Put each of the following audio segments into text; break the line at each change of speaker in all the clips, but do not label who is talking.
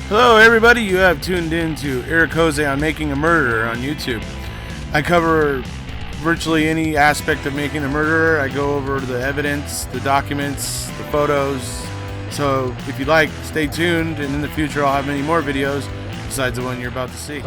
Hello everybody, you have tuned in to Eric Jose on Making a Murderer on YouTube. I cover virtually any aspect of making a murderer. I go over the evidence, the documents, the photos. So if you like, stay tuned, and in the future I'll have many more videos besides the one you're about to see.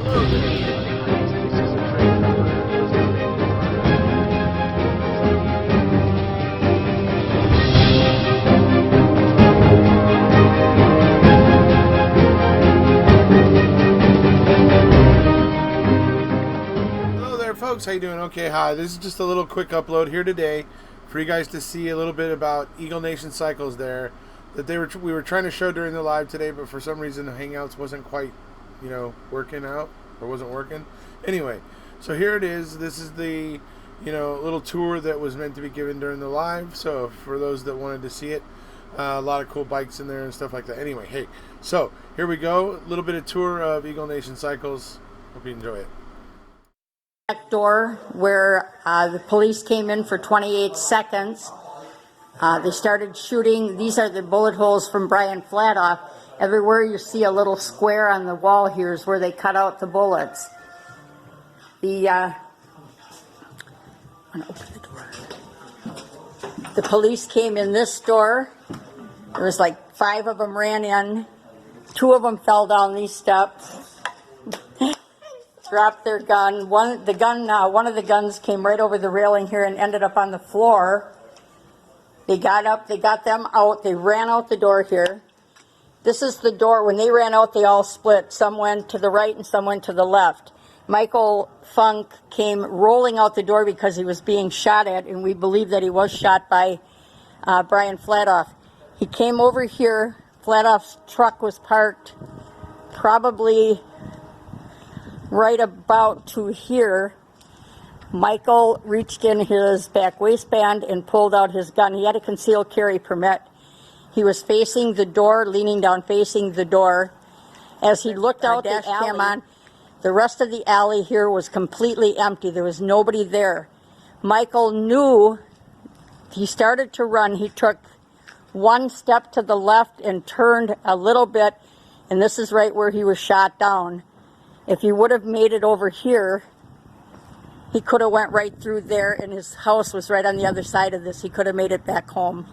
Folks, how you doing? Okay, hi. This is just a little quick upload here today for you guys to see a little bit about Eagle Nation Cycles there that we were trying to show during the live today, but for some reason the Hangouts wasn't quite, working out or wasn't working. Anyway, so here it is. This is the, little tour that was meant to be given during the live. So for those that wanted to see it, a lot of cool bikes in there and stuff like that. Anyway, hey, so here we go. A little bit of tour of Eagle Nation Cycles. Hope you enjoy it.
Door where the police came in for 28 seconds. They started shooting. These are the bullet holes from Brian Fladoff. Everywhere you see a little square on the wall here is where they cut out the bullets. I'm gonna open the door. The police came in this door. There was like 5 of them ran in. 2 of them fell down these steps. Dropped their gun. One of the guns came right over the railing here and ended up on the floor. They got up, they got them out, they ran out the door here. This is the door. When they ran out, they all split. Some went to the right and some went to the left. Michael Funk came rolling out the door because he was being shot at, and we believe that he was shot by Brian Fladoff. He came over here. Fladoff's truck was parked probably right about to here. Michael reached in his back waistband and pulled out his gun. He had a concealed carry permit. He was facing the door, leaning down facing the door. As he looked out the cam on, the rest of the alley here was completely empty. There was nobody there. Michael knew. He started to run. He took 1 step to the left and turned a little bit, and this is right where he was shot down. If he would have made it over here, he could have went right through there, and his house was right on the other side of this. He could have made it back home.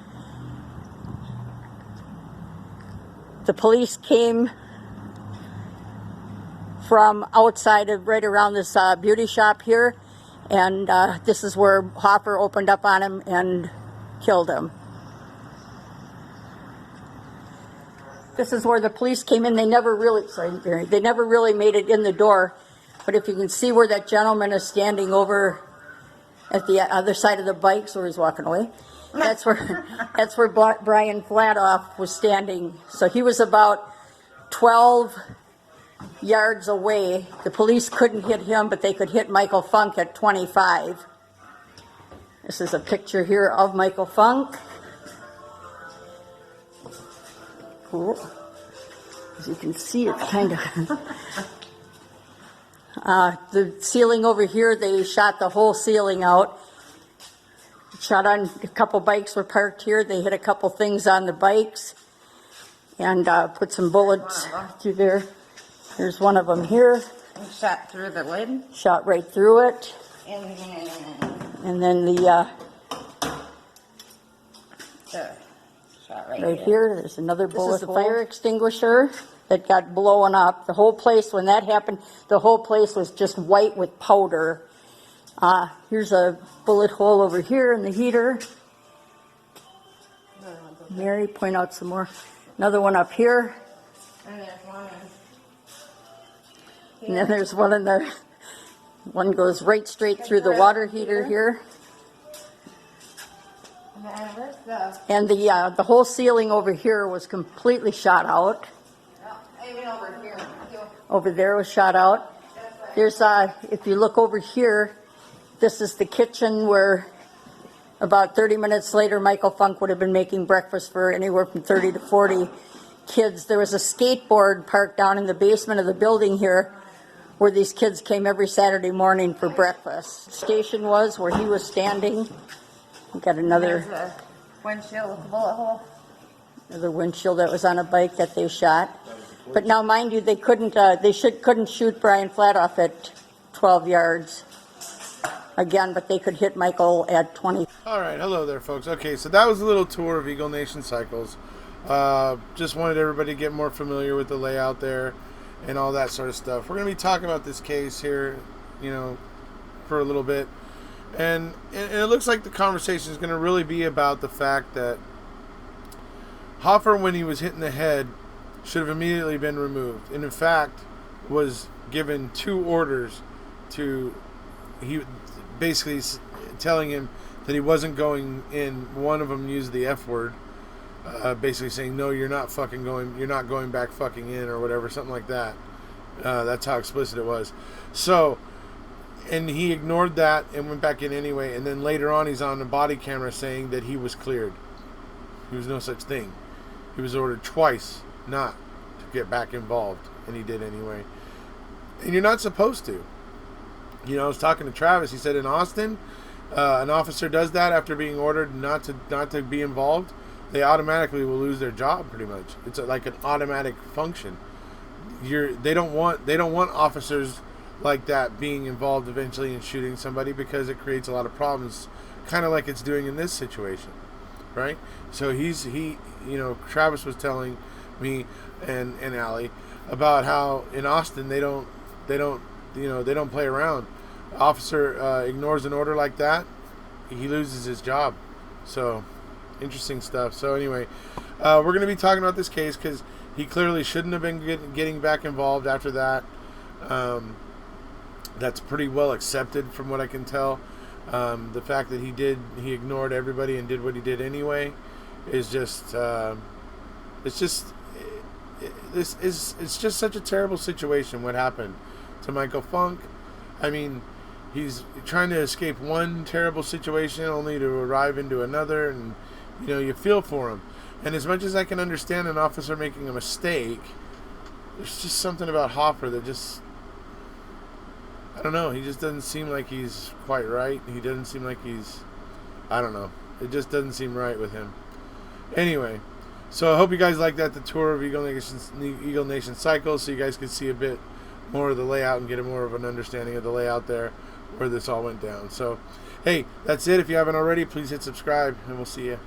The police came from outside of right around this beauty shop here, and this is where Hopper opened up on him and killed him. This is where the police came in. They never really made it in the door. But if you can see where that gentleman is standing over at the other side of the bike, so he's walking away. That's where Brian Fladoff was standing. So he was about 12 yards away. The police couldn't hit him, but they could hit Michael Funk at 25. This is a picture here of Michael Funk. Cool. As you can see, it's kind of the ceiling over here. They shot the whole ceiling out. Shot on a couple bikes were parked here. They hit a couple things on the bikes and put some bullets through there. There's one of them here.
Shot through the lid.
Shot right through it. And then the right here, there's another bullet. This is the fire extinguisher that got blown up. The whole place, when that happened, the whole place was just white with powder. Here's a bullet hole over here in the heater. Mary, point out some more. Another one up here. And then there's one in there. One goes right straight through the water heater here. And the whole ceiling over here was completely shot out. Even over here. Over there was shot out. There's if you look over here, this is the kitchen where about 30 minutes later Michael Funk would have been making breakfast for anywhere from 30 to 40 kids. There was a skateboard parked down in the basement of the building here where these kids came every Saturday morning for breakfast. Station was where he was standing. We got another
windshield with a bullet hole.
Another windshield that was on a bike that they shot. But now, mind you, they couldn't shoot Brian Flatoff at 12 yards again, but they could hit Michael at 20.
All right, hello there, folks. Okay, so that was a little tour of Eagle Nation Cycles. Just wanted everybody to get more familiar with the layout there and all that sort of stuff. We're going to be talking about this case here, you know, for a little bit. And it looks like the conversation is going to really be about the fact that Hoffer, when he was hit in the head, should have immediately been removed. And in fact, was given 2 orders to, he basically telling him that he wasn't going in. One of them used the F word, basically saying, no, you're not going back fucking in, or whatever, something like that. That's how explicit it was. So, and he ignored that and went back in anyway. And then later on, he's on the body camera saying that he was cleared. There was no such thing. He was ordered twice not to get back involved, and he did anyway. And you're not supposed to. You know, I was talking to Travis. He said in Austin, an officer does that after being ordered not to be involved, they automatically will lose their job. Pretty much, it's like an automatic function. They don't want officers like that being involved eventually in shooting somebody, because it creates a lot of problems, kind of like it's doing in this situation, right? So Travis was telling me and Allie about how in Austin they don't play around. Officer ignores an order like that, he loses his job. So interesting stuff. So anyway, we're going to be talking about this case because he clearly shouldn't have been getting back involved after that. That's pretty well accepted from what I can tell. The fact that he ignored everybody and did what he did anyway is just it's just such a terrible situation what happened to Michael Funk. I mean, he's trying to escape one terrible situation only to arrive into another, and you feel for him. And as much as I can understand an officer making a mistake, there's just something about Hoffer that just, I don't know, he just doesn't seem like he's quite right. He doesn't seem like I don't know. It just doesn't seem right with him. Anyway, so I hope you guys liked that, the tour of Eagle Nation Cycles, so you guys could see a bit more of the layout and get more of an understanding of the layout there, where this all went down. So, hey, that's it. If you haven't already, please hit subscribe, and we'll see you.